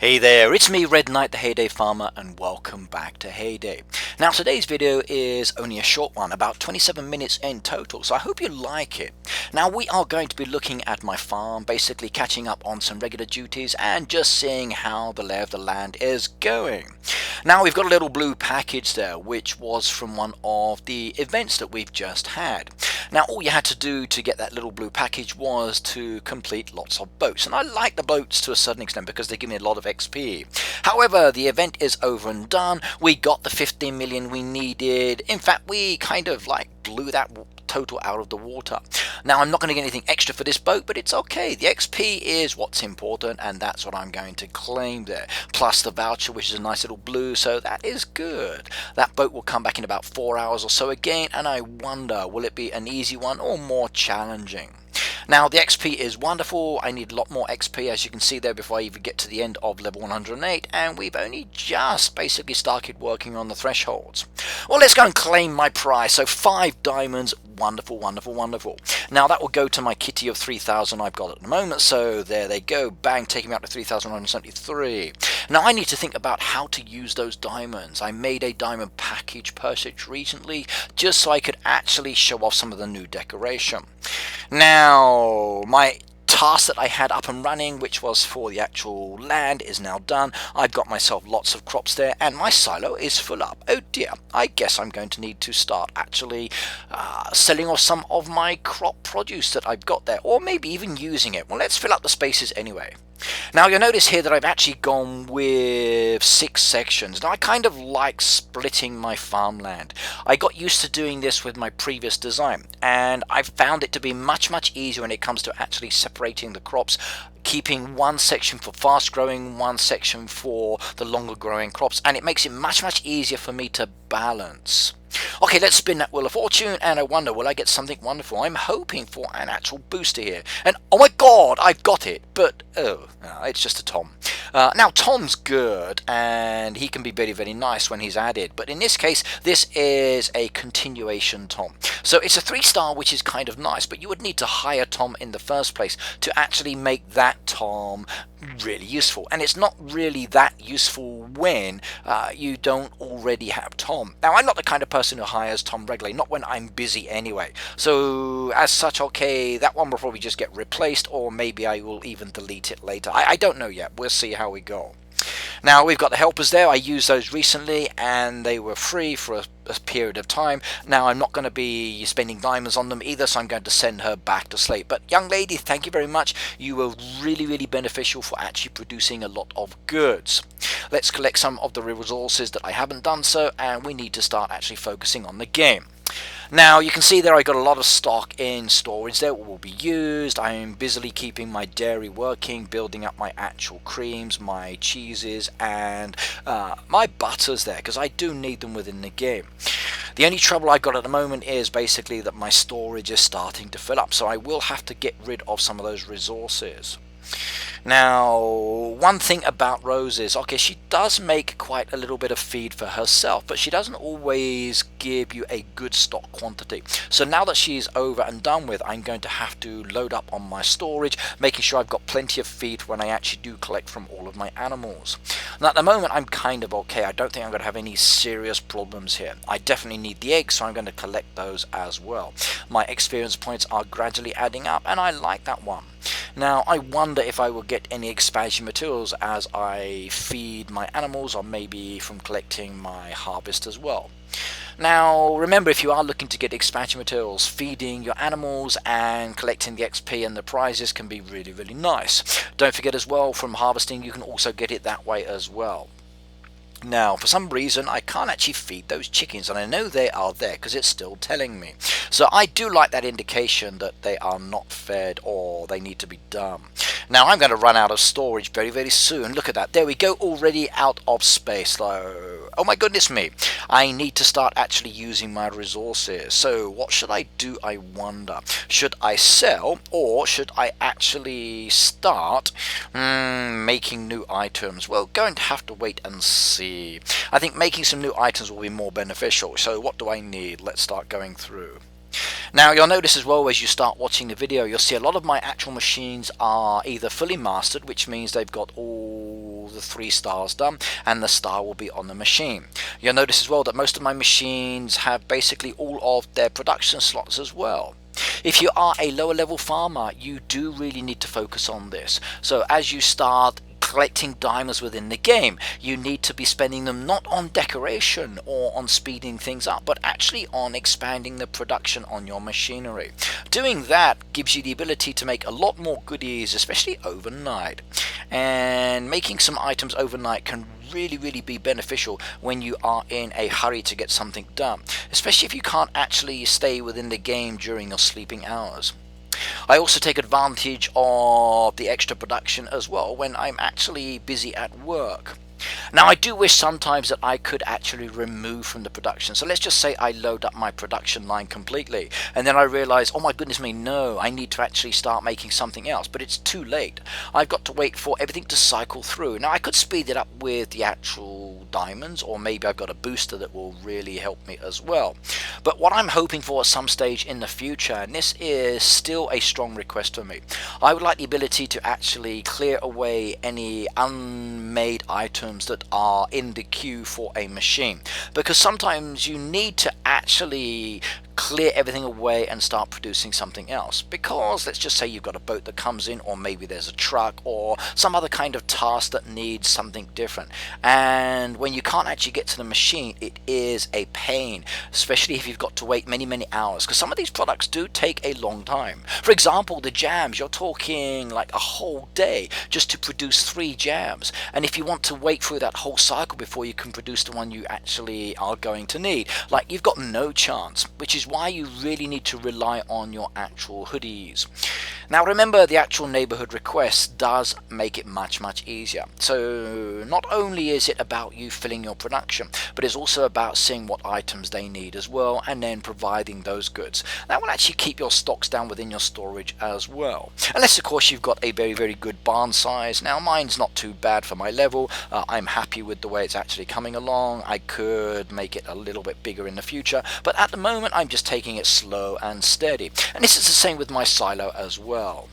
Hey there, it's me Red Knight the Heyday Farmer and welcome back to Heyday. Now today's video is only a short one, about 27 minutes in total, so I hope you like it. Now we are going to be looking at my farm, basically catching up on some regular duties and just seeing how the lay of the land is going. Now we've got a little blue package there which was from one of the events that we've just had. Now all you had to do to get that little blue package was to complete lots of boats, and I like the boats to a certain extent because they give me a lot of XP. However, the event is over and done. We got the 15 million we needed. In fact, we kind of blew that total out of the water. Now I'm not going to get anything extra for this boat, but it's okay. The XP is what's important, and that's what I'm going to claim there. Plus the voucher, which is a nice little blue, so that is good. That boat will come back in about 4 hours or so again, and I wonder, will it be an easy one or more challenging? Now the XP is wonderful. I need a lot more XP, as you can see there, before I even get to the end of level 108, and we've only just basically started working on the thresholds. Well, let's go and claim my prize. So 5 diamonds, wonderful, wonderful, wonderful. Now that will go to my kitty of 3,000 I've got at the moment, so there they go, bang, taking me up to 3,173. Now I need to think about how to use those diamonds. I made a diamond package purchase recently just so I could actually show off some of the new decoration. Now my task that I had up and running, which was for the actual land, is now done. I've got myself lots of crops there and my silo is full up. Oh dear, I guess I'm going to need to start actually selling off some of my crop produce that I've got there, or maybe even using it. Well, let's fill up the spaces anyway. Now you'll notice here that I've actually gone with 6 sections. Now I kind of like splitting my farmland. I got used to doing this with my previous design, and I've found it to be much easier when it comes to actually separating the crops, keeping one section for fast growing, one section for the longer growing crops, and it makes it much easier for me to balance. Okay, let's spin that Wheel of Fortune, and I wonder, will I get something wonderful? I'm hoping for an actual booster here. And oh my god, I've got it! But, oh, no, it's just a Tom. Now, Tom's good, and he can be very nice when he's added. But in this case, this is a continuation Tom. So it's a 3-star, which is kind of nice, but you would need to hire Tom in the first place to actually make that Tom really useful. And it's not really that useful when you don't already have Tom. Now, I'm not the kind of person who hires Tom regularly, not when I'm busy anyway. So as such, okay, that one will probably just get replaced, or maybe I will even delete it later. I don't know yet. We'll see how we go. Now we've got the helpers there. I used those recently and they were free for a period of time. Now I'm not going to be spending diamonds on them either, so I'm going to send her back to sleep. But young lady, thank you very much. You were really beneficial for actually producing a lot of goods. Let's collect some of the resources that I haven't done so, and we need to start actually focusing on the game. Now you can see there I got a lot of stock in storage there will be used. I am busily keeping my dairy working, building up my actual creams, my cheeses, and my butters there, because I do need them within the game. The only trouble I've got at the moment is basically that my storage is starting to fill up, so I will have to get rid of some of those resources. Now, one thing about Rose is, okay, she does make quite a little bit of feed for herself, but she doesn't always give you a good stock quantity. So now that she's over and done with, I'm going to have to load up on my storage, making sure I've got plenty of feed when I actually do collect from all of my animals. Now at the moment I'm kind of okay. I don't think I'm going to have any serious problems here. I definitely need the eggs, so I'm going to collect those as well. My experience points are gradually adding up, and I like that one. Now I wonder if I will get any expansion materials as I feed my animals, or maybe from collecting my harvest as well. Now remember, if you are looking to get expansion materials, feeding your animals and collecting the XP and the prizes can be really nice. Don't forget as well, from harvesting you can also get it that way as well. Now, for some reason, I can't actually feed those chickens, and I know they are there because it's still telling me. So I do like that indication that they are not fed or they need to be done. Now, I'm going to run out of storage very soon. Look at that. There we go, already out of space. So, oh my goodness me. I need to start actually using my resources. So what should I do, I wonder? Should I sell, or should I actually start making new items? Well, going to have to wait and see. I think making some new items will be more beneficial. So what do I need? Let's start going through. Now you'll notice as well, as you start watching the video, you'll see a lot of my actual machines are either fully mastered, which means they've got all the the 3 stars done, and the star will be on the machine. You'll notice as well that most of my machines have basically all of their production slots as well. If you are a lower level farmer, you do really need to focus on this. So as you start collecting diamonds within the game, you need to be spending them not on decoration or on speeding things up, but actually on expanding the production on your machinery. Doing that gives you the ability to make a lot more goodies, especially overnight. And making some items overnight can really be beneficial when you are in a hurry to get something done, especially if you can't actually stay within the game during your sleeping hours. I also take advantage of the extra production as well when I'm actually busy at work. Now, I do wish sometimes that I could actually remove from the production. So let's just say I load up my production line completely, and then I realize, oh my goodness me, no, I need to actually start making something else, but it's too late. I've got to wait for everything to cycle through. Now, I could speed it up with the actual diamonds, or maybe I've got a booster that will really help me as well. But what I'm hoping for at some stage in the future, and this is still a strong request for me, I would like the ability to actually clear away any unmade items that are in the queue for a machine, because sometimes you need to actually clear everything away and start producing something else. Because let's just say you've got a boat that comes in, or maybe there's a truck or some other kind of task that needs something different, and when you can't actually get to the machine, it is a pain, especially if you've got to wait many hours, because some of these products do take a long time. For example, the jams, you're talking like a whole day just to produce 3 jams, and if you want to wait through that whole cycle before you can produce the one you actually are going to need, like, you've got no chance, which is why you really need to rely on your actual hoodies. Now remember, the actual neighborhood request does make it much easier. So not only is it about you filling your production, but it's also about seeing what items they need as well, and then providing those goods. That will actually keep your stocks down within your storage as well. Unless of course you've got a very good barn size. Now mine's not too bad for my level. I'm happy with the way it's actually coming along. I could make it a little bit bigger in the future, but at the moment I'm just taking it slow and steady. And this is the same with my silo as well.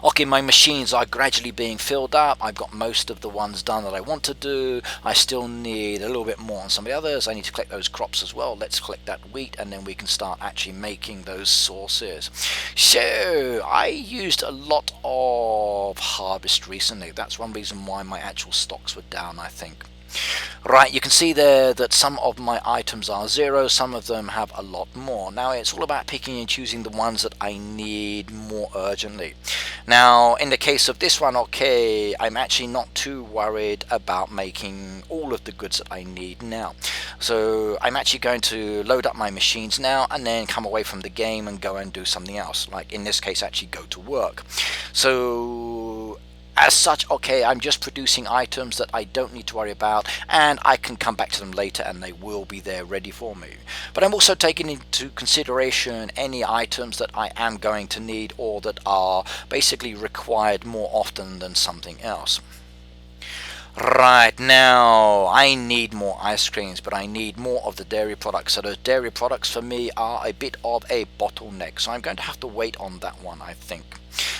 Okay, my machines are gradually being filled up. I've got most of the ones done that I want to do. I still need a little bit more on some of the others. I need to collect those crops as well. Let's collect that wheat, and then we can start actually making those sauces. So I used a lot of harvest recently. That's one reason why my actual stocks were down, I think. Right, you can see there that some of my items are 0, some of them have a lot more. Now it's all about picking and choosing the ones that I need more urgently. Now in the case of this one, okay, I'm actually not too worried about making all of the goods that I need now. So I'm actually going to load up my machines now, and then come away from the game and go and do something else, like in this case actually go to work. So as such, okay, I'm just producing items that I don't need to worry about, and I can come back to them later and they will be there ready for me. But I'm also taking into consideration any items that I am going to need, or that are basically required more often than something else. Right, now I need more ice creams, but I need more of the dairy products. So those dairy products for me are a bit of a bottleneck, so I'm going to have to wait on that one, I think.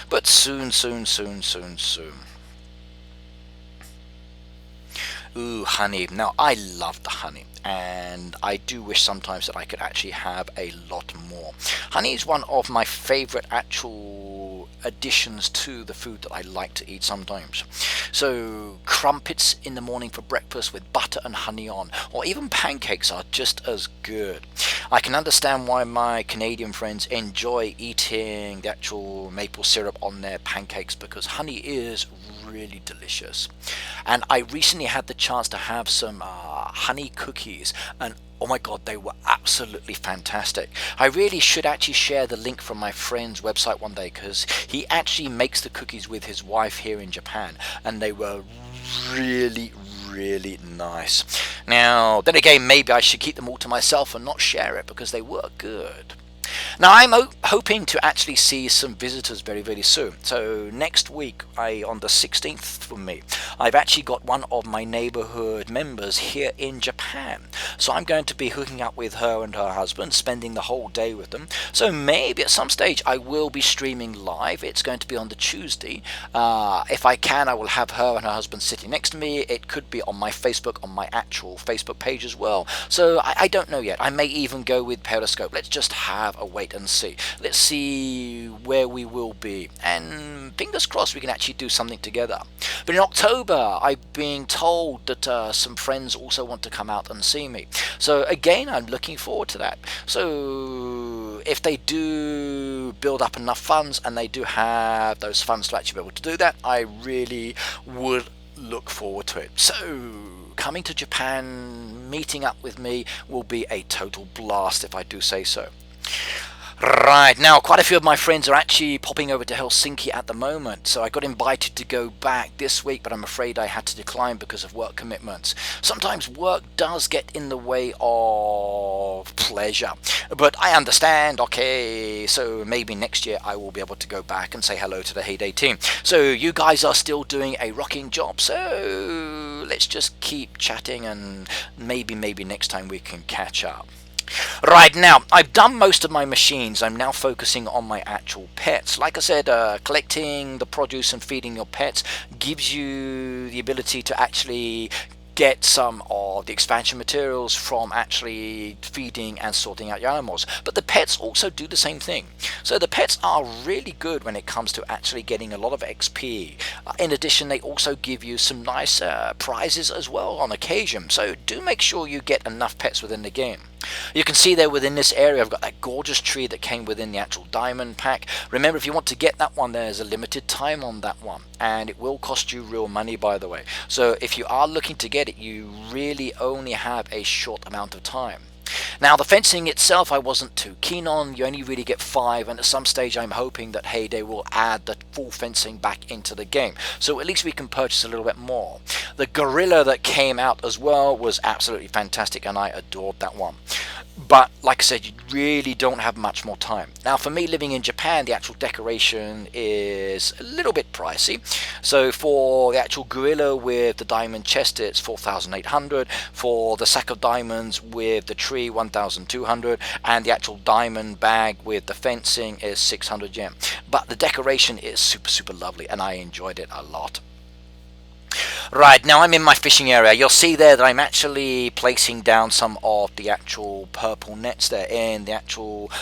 But soon. Ooh, honey. Now I love the honey, and I do wish sometimes that I could actually have a lot more. Honey is one of my favorite actual additions to the food that I like to eat sometimes. So crumpets in the morning for breakfast with butter and honey on, or even pancakes are just as good. I can understand why my Canadian friends enjoy eating the actual maple syrup on their pancakes, because honey is really delicious. And I recently had the chance to have some honey cookies, and oh my god, they were absolutely fantastic. I really should actually share the link from my friend's website one day, because he actually makes the cookies with his wife here in Japan, and they were really nice. Now then again, maybe I should keep them all to myself and not share it, because they were good. Now I'm hoping to actually see some visitors very soon. So next week, on the 16th for me, I've actually got one of my neighborhood members here in Japan. So I'm going to be hooking up with her and her husband, spending the whole day with them. So maybe at some stage I will be streaming live. It's going to be on the Tuesday. If I can, I will have her and her husband sitting next to me. It could be on my Facebook, on my actual Facebook page as well. So I don't know yet. I may even go with Periscope. Let's just have a wait and see. Let's see where we will be. And fingers crossed we can actually do something together. But in October, I've been told that some friends also want to come out and see me. So again, I'm looking forward to that. So if they do build up enough funds and they do have those funds to actually be able to do that, I really would look forward to it. So coming to Japan, meeting up with me will be a total blast, if I do say so. Right, now quite a few of my friends are actually popping over to Helsinki at the moment, so I got invited to go back this week, but I'm afraid I had to decline because of work commitments. Sometimes work does get in the way of pleasure, but I understand. Okay, so maybe next year I will be able to go back and say hello to the Heyday team. So you guys are still doing a rocking job, so let's just keep chatting and maybe next time we can catch up. Right, now I've done most of my machines. I'm now focusing on my actual pets. Like I said, collecting the produce and feeding your pets gives you the ability to actually get some of the expansion materials from actually feeding and sorting out your animals. But the pets also do the same thing. So the pets are really good when it comes to actually getting a lot of XP. In addition, they also give you some nice prizes as well on occasion. So do make sure you get enough pets within the game. You can see there within this area I've got that gorgeous tree that came within the actual diamond pack. Remember, if you want to get that one, there's a limited time on that one, and it will cost you real money, by the way. So if you are looking to get it, you really only have a short amount of time. Now the fencing itself I wasn't too keen on. You only really get 5, and at some stage I'm hoping that Heyday will add the full fencing back into the game, so at least we can purchase a little bit more. The gorilla that came out as well was absolutely fantastic, and I adored that one. But like I said, you really don't have much more time. Now for me, living in Japan, the actual decoration is a little bit pricey. So for the actual gorilla with the diamond chest, it's 4,800. For the sack of diamonds with the tree, 1,200. And the actual diamond bag with the fencing is 600 yen. But the decoration is super lovely, and I enjoyed it a lot. Right, now I'm in my fishing area. You'll see there that I'm actually placing down some of the actual purple nets there in the actual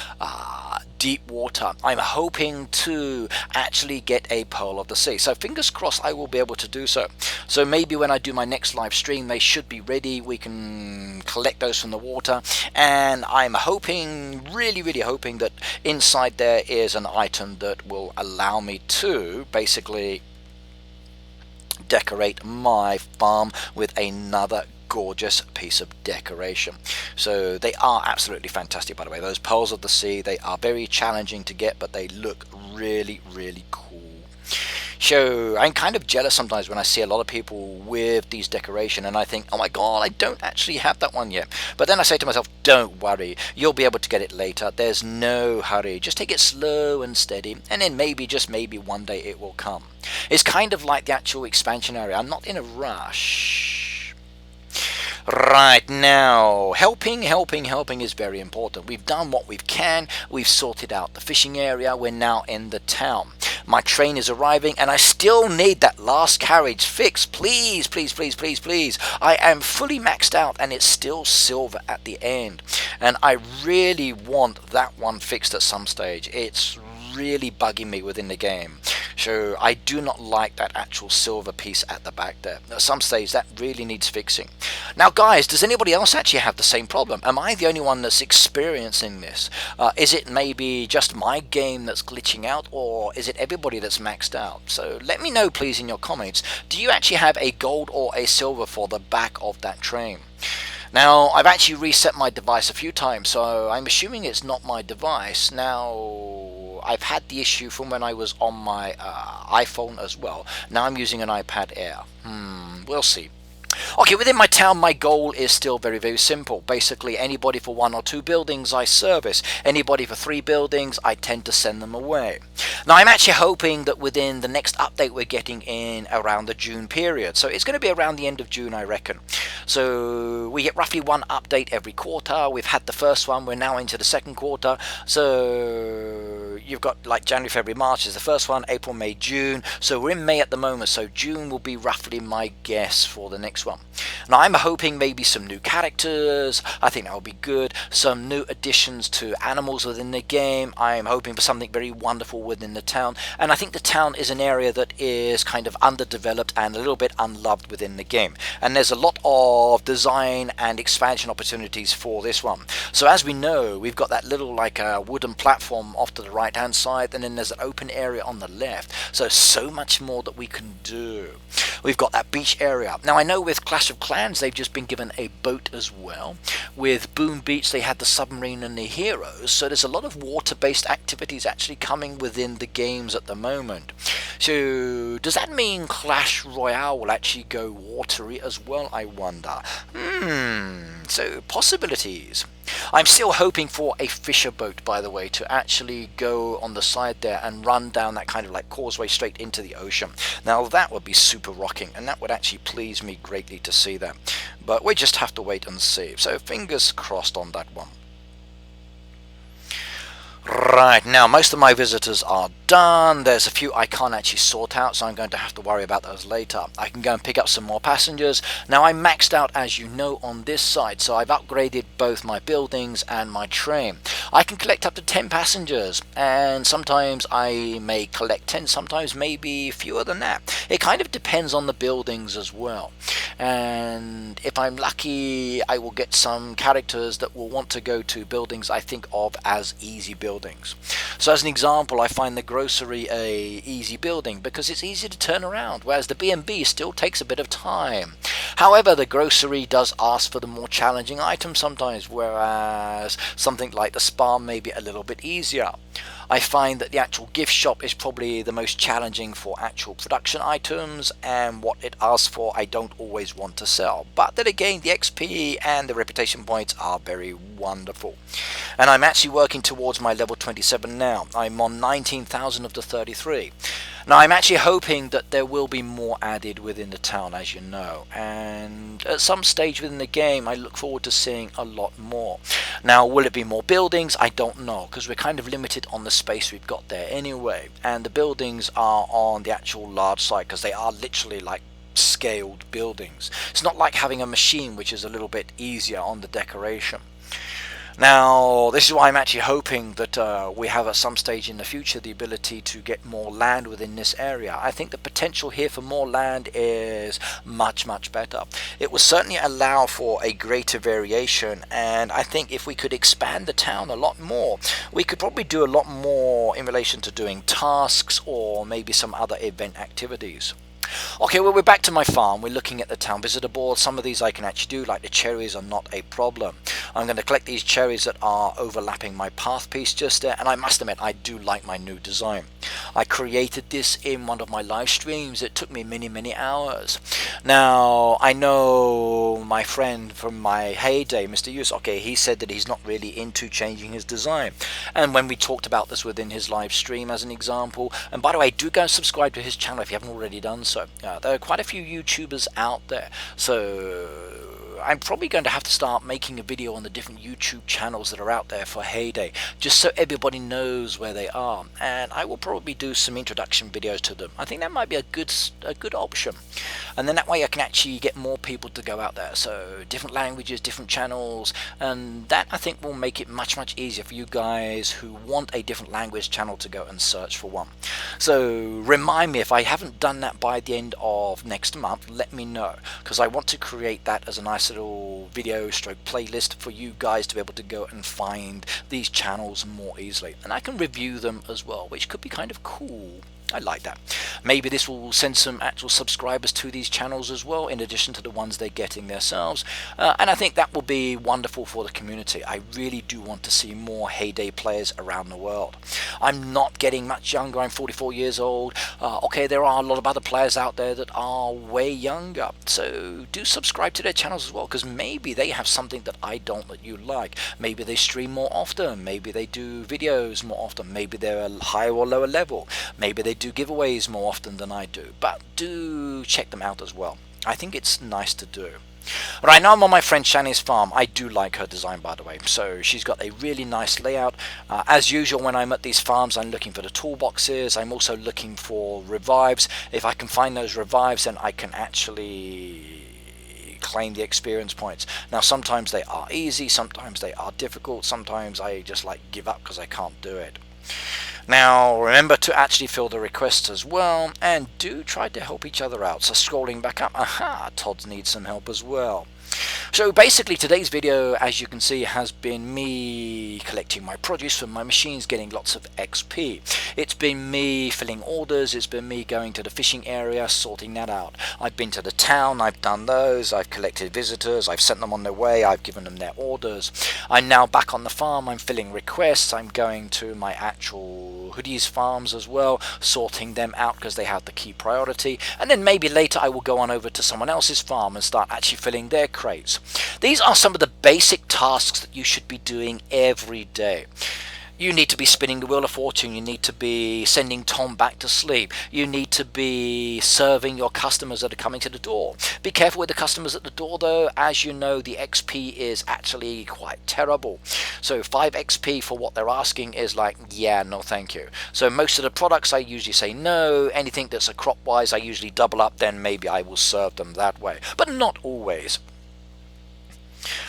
deep water. I'm hoping to actually get a pearl of the sea. So fingers crossed I will be able to do so. So maybe when I do my next live stream, they should be ready. We can collect those from the water. And I'm hoping, really hoping that inside there is an item that will allow me to basically decorate my farm with another gorgeous piece of decoration. So they are absolutely fantastic, by the way. Those pearls of the sea, they are very challenging to get, but they look really cool. So I'm kind of jealous sometimes when I see a lot of people with these decoration, and I think, oh my god, I don't actually have that one yet. But then I say to myself, don't worry, you'll be able to get it later. There's no hurry. Just take it slow and steady, and then maybe, just maybe, one day it will come. It's kind of like the actual expansion area. I'm not in a rush. Right, now helping is very important. We've done what we can. We've sorted out the fishing area. We're now in the town. My train is arriving, and I still need that last carriage fixed. Please. I am fully maxed out, and it's still silver at the end, and I really want that one fixed at some stage. It's really bugging me within the game. So I do not like that actual silver piece at the back there. At some stage that really needs fixing. Now guys, does anybody else actually have the same problem? Am I the only one that's experiencing this? Is it maybe just my game that's glitching out, or is it everybody that's maxed out? So let me know please in your comments. Do you actually have a gold or a silver for the back of that train? Now, I've actually reset my device a few times, so I'm assuming it's not my device. Now, I've had the issue from when I was on my iPhone as well. Now I'm using an iPad Air. We'll see. Okay, within my town, my goal is still very, very simple. Basically, anybody for 1 or 2 buildings I service. Anybody for 3 buildings, I tend to send them away. Now, I'm actually hoping that within the next update we're getting in around the June period. So it's going to be around the end of June, I reckon. So we get roughly 1 update every quarter. We've had the first one. We're now into the second quarter. So you've got like January, February, March is the first one. April, May, June. So we're in May at the moment. So June will be roughly my guess for the next one. Now I'm hoping maybe some new characters. I think that would be good. Some new additions to animals within the game. I'm hoping for something very wonderful within the town. And I think the town is an area that is kind of underdeveloped and a little bit unloved within the game. And there's a lot of design and expansion opportunities for this one. So as we know, we've got that little like wooden platform off to the right hand side, and then there's an open area on the left. So much more that we can do. We've got that beach area. Now I know with Clash of Clans they've just been given a boat as well. With Boom Beach they had the submarine and the heroes, so there's a lot of water-based activities actually coming within the games at the moment. So does that mean Clash Royale will actually go watery as well, I wonder? So possibilities. I'm still hoping for a fisher boat, by the way, to actually go on the side there and run down that kind of like causeway straight into the ocean. Now that would be super rocking, and that would actually please me greatly to see that. But we just have to wait and see. So fingers crossed on that one. Right, now most of my visitors are done. There's a few I can't actually sort out, so I'm going to have to worry about those later. I can go and pick up some more passengers. Now I'm maxed out, as you know, on this side, so I've upgraded both my buildings and my train. I can collect up to 10 passengers, and sometimes I may collect 10, sometimes maybe fewer than that. It kind of depends on the buildings as well. And if I'm lucky, I will get some characters that will want to go to buildings I think of as easy buildings. So as an example, I find the grocery a easy building because it's easy to turn around, whereas the B&B still takes a bit of time. However, the grocery does ask for the more challenging items sometimes, whereas something like the spa may be a little bit easier. I find that the actual gift shop is probably the most challenging for actual production items, and what it asks for I don't always want to sell. But then again, the XP and the reputation points are very wonderful. And I'm actually working towards my level 27 now. I'm on 19,000 of the 33. Now I'm actually hoping that there will be more added within the town, as you know, and at some stage within the game I look forward to seeing a lot more. Now will it be more buildings? I don't know, because we're kind of limited on the space we've got there anyway, and the buildings are on the actual large site because they are literally like scaled buildings. It's not like having a machine, which is a little bit easier on the decoration. Now, this is why I'm actually hoping that we have at some stage in the future the ability to get more land within this area. I think the potential here for more land is much, much better. It will certainly allow for a greater variation, and I think if we could expand the town a lot more, we could probably do a lot more in relation to doing tasks or maybe some other event activities. Okay, well, we're back to my farm. We're looking at the town visitor board. Some of these I can actually do, like the cherries are not a problem. I'm going to collect these cherries that are overlapping my path piece just there, and I must admit I do like my new design. I created this in one of my live streams. It took me many hours. Now I know my friend from my heyday, Mr. Yus, okay, he said that he's not really into changing his design, and when we talked about this within his live stream as an example, and by the way, do go and subscribe to his channel if you haven't already done so. There are quite a few YouTubers out there, so I'm probably going to have to start making a video on the different YouTube channels that are out there for Heyday, just so everybody knows where they are, and I will probably do some introduction videos to them. I think that might be a good option, and then that way I can actually get more people to go out there, so different languages, different channels, and that I think will make it much easier for you guys who want a different language channel to go and search for one. So remind me, if I haven't done that by the end of next month, let me know, because I want to create that as a nice little video stroke playlist for you guys to be able to go and find these channels more easily, and I can review them as well, which could be kind of cool. I like that. Maybe this will send some actual subscribers to these channels as well, in addition to the ones they're getting themselves. And I think that will be wonderful for the community. I really do want to see more Heyday players around the world. I'm not getting much younger. I'm 44 years old. Okay, there are a lot of other players out there that are way younger. So do subscribe to their channels as well, because maybe they have something that I don't that you like. Maybe they stream more often. Maybe they do videos more often. Maybe they're a higher or lower level. Maybe they do giveaways more often than I do. But do check them out as well. I think it's nice to do. Right now I'm on my friend Shani's farm. I do like her design, by the way. So she's got a really nice layout. As usual, when I'm at these farms, I'm looking for the toolboxes. I'm also looking for revives. If I can find those revives, then I can actually claim the experience points. Now sometimes they are easy, sometimes they are difficult, sometimes I just like give up because I can't do it. Now remember to actually fill the requests as well, and do try to help each other out. So scrolling back up, aha, Todd needs some help as well. So basically today's video, as you can see, has been me collecting my produce from my machines, getting lots of XP. It's been me filling orders, it's been me going to the fishing area, sorting that out. I've been to the town, I've done those, I've collected visitors, I've sent them on their way, I've given them their orders. I'm now back on the farm, I'm filling requests, I'm going to my actual hoodies farms as well, sorting them out because they have the key priority, and then maybe later I will go on over to someone else's farm and start actually filling their crates. These are some of the basic tasks that you should be doing every day. You need to be spinning the Wheel of Fortune, you need to be sending Tom back to sleep, you need to be serving your customers that are coming to the door. Be careful with the customers at the door though, as you know the XP is actually quite terrible. So 5 XP for what they're asking is like, yeah, no thank you. So most of the products I usually say no, anything that's a crop wise I usually double up, then maybe I will serve them that way, but not always.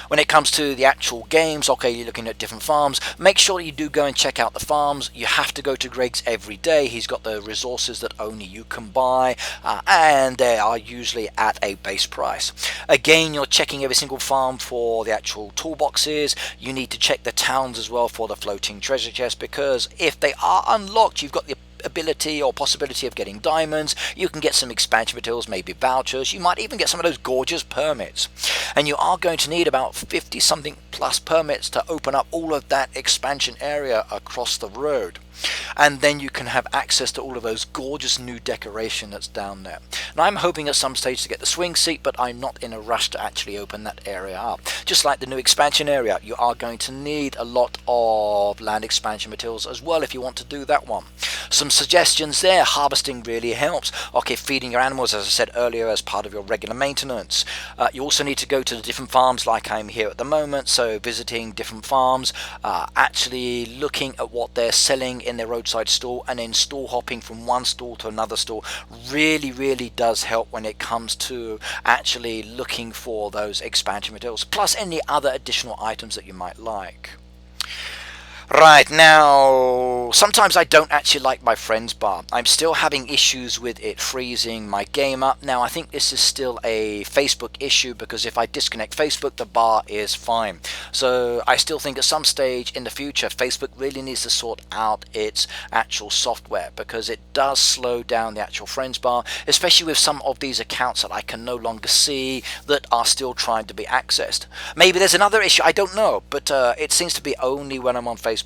When it comes to the actual games, okay, you're looking at different farms, make sure you do go and check out the farms. You have to go to Greg's every day. He's got the resources that only you can buy, and they are usually at a base price. Again, you're checking every single farm for the actual toolboxes. You need to check the towns as well for the floating treasure chest, because if they are unlocked, you've got the ability or possibility of getting diamonds. You can get some expansion materials, maybe vouchers. You might even get some of those gorgeous permits, and you are going to need about 50 something plus permits to open up all of that expansion area across the road, and then you can have access to all of those gorgeous new decoration that's down there. And I'm hoping at some stage to get the swing seat, but I'm not in a rush to actually open that area up. Just like the new expansion area, you are going to need a lot of land expansion materials as well if you want to do that one. Some suggestions there: harvesting really helps. Okay, feeding your animals, as I said earlier, as part of your regular maintenance. You also need to go to the different farms like I'm here at the moment, so visiting different farms, actually looking at what they're selling in their roadside stall, and then stall hopping from one stall to another stall really does help when it comes to actually looking for those expansion materials, plus any other additional items that you might like. Right, now sometimes I don't actually like my friend's bar. I'm still having issues with it freezing my game up. Now I think this is still a Facebook issue, because if I disconnect Facebook, the bar is fine. So I still think at some stage in the future Facebook really needs to sort out its actual software, because it does slow down the actual friends bar, especially with some of these accounts that I can no longer see that are still trying to be accessed. Maybe there's another issue, I don't know, but it seems to be only when I'm on Facebook.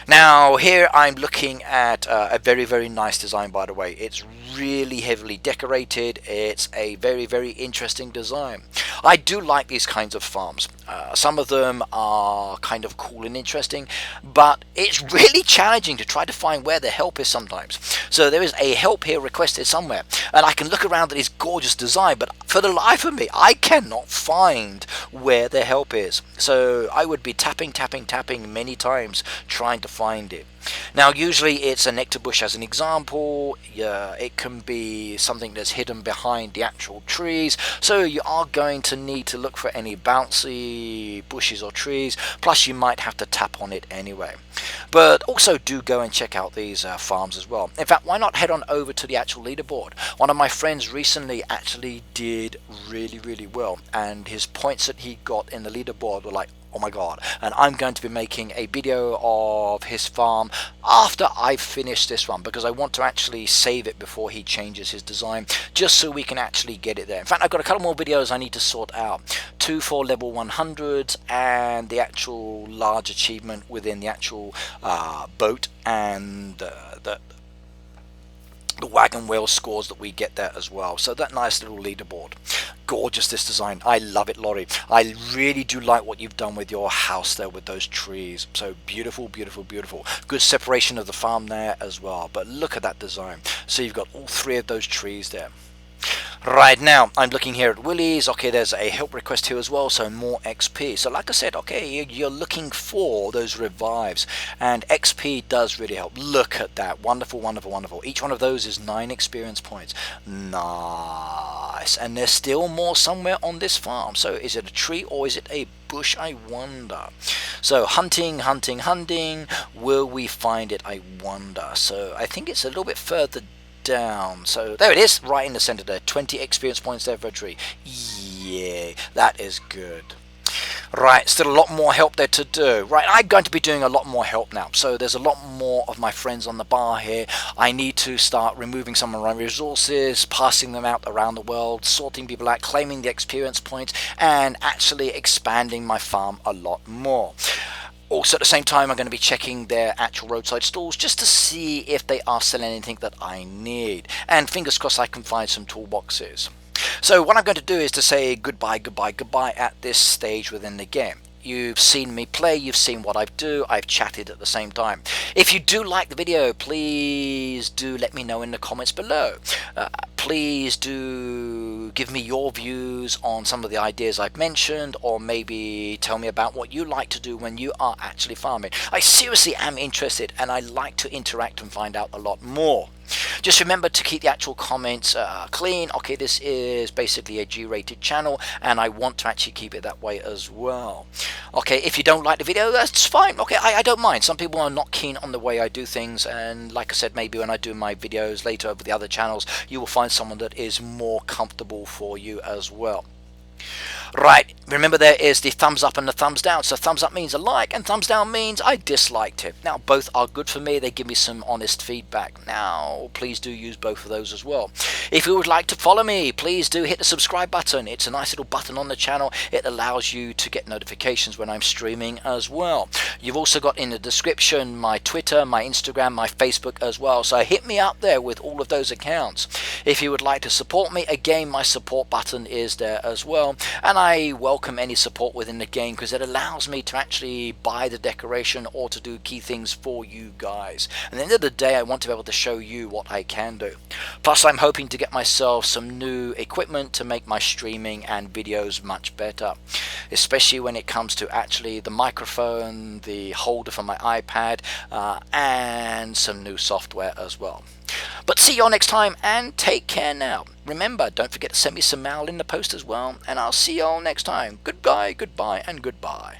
Now here I'm looking at a very nice design, by the way. It's really heavily decorated. It's a very interesting design. I do like these kinds of farms. Some of them are kind of cool and interesting, but it's really challenging to try to find where the help is sometimes. So there is a help here requested somewhere, and I can look around at this gorgeous design, but for the life of me I cannot find where the help is. So I would be tapping many times trying to find it. Now usually it's a nectar bush as an example. It can be something that's hidden behind the actual trees, so you are going to need to look for any bouncy bushes or trees, plus you might have to tap on it anyway. But also do go and check out these farms as well. In fact, why not head on over to the actual leaderboard? One of my friends recently actually did really well, and his points that he got in the leaderboard were like oh my god. And I'm going to be making a video of his farm after I finish this one, because I want to actually save it before he changes his design, just so we can actually get it there. In fact, I've got a couple more videos I need to sort out. 2 for level 100 and the actual large achievement within the actual boat, and the wagon wheel scores that we get there as well. So that nice little leaderboard. Gorgeous, this design. I love it, Lori. I really do like what you've done with your house there with those trees. So beautiful, beautiful, beautiful. Good separation of the farm there as well. But look at that design. So you've got all 3 of those trees there. Right, now I'm looking here at Willie's. Okay, there's a help request here as well, so more XP. So like I said, okay, you're looking for those revives, and XP does really help. Look at that. Wonderful, wonderful, wonderful. Each one of those is 9 experience points. Nice. And there's still more somewhere on this farm. So is it a tree or is it a bush, I wonder? So hunting, hunting, hunting. Will we find it, I wonder? So I think it's a little bit further down. So there it is, right in the center there. 20 experience points there for a tree. Yeah, that is good. Right, still a lot more help there to do. Right, I'm going to be doing a lot more help now. So there's a lot more of my friends on the bar here. I need to start removing some of my resources, passing them out around the world, sorting people out, claiming the experience points, and actually expanding my farm a lot more. Also, at the same time, I'm going to be checking their actual roadside stalls just to see if they are selling anything that I need. And fingers crossed I can find some toolboxes. So what I'm going to do is to say goodbye, goodbye, goodbye at this stage within the game. You've seen me play, you've seen what I do, I've chatted at the same time. If you do like the video, please do let me know in the comments below. Please do give me your views on some of the ideas I've mentioned, or maybe tell me about what you like to do when you are actually farming. I seriously am interested, and I like to interact and find out a lot more. Just remember to keep the actual comments clean. Okay, this is basically a G-rated channel, and I want to actually keep it that way as well. Okay, if you don't like the video, that's fine. Okay, I don't mind. Some people are not keen on the way I do things, and like I said, maybe when I do my videos later over the other channels, you will find someone that is more comfortable for you as well. Right, remember there is the thumbs up and the thumbs down. So thumbs up means a like, and thumbs down means I disliked it. Now both are good for me, they give me some honest feedback. Now please do use both of those as well. If you would like to follow me, please do hit the subscribe button. It's a nice little button on the channel. It allows you to get notifications when I'm streaming as well. You've also got in the description my Twitter, my Instagram, my Facebook as well. So hit me up there with all of those accounts. If you would like to support me, again my support button is there as well. And I welcome any support within the game, because it allows me to actually buy the decoration or to do key things for you guys. At the end of the day, I want to be able to show you what I can do. Plus, I'm hoping to get myself some new equipment to make my streaming and videos much better, especially when it comes to actually the microphone, the holder for my iPad, and some new software as well. But see you all next time, and take care now. Remember, don't forget to send me some mail in the post as well, and I'll see you all next time. Goodbye, goodbye, and goodbye.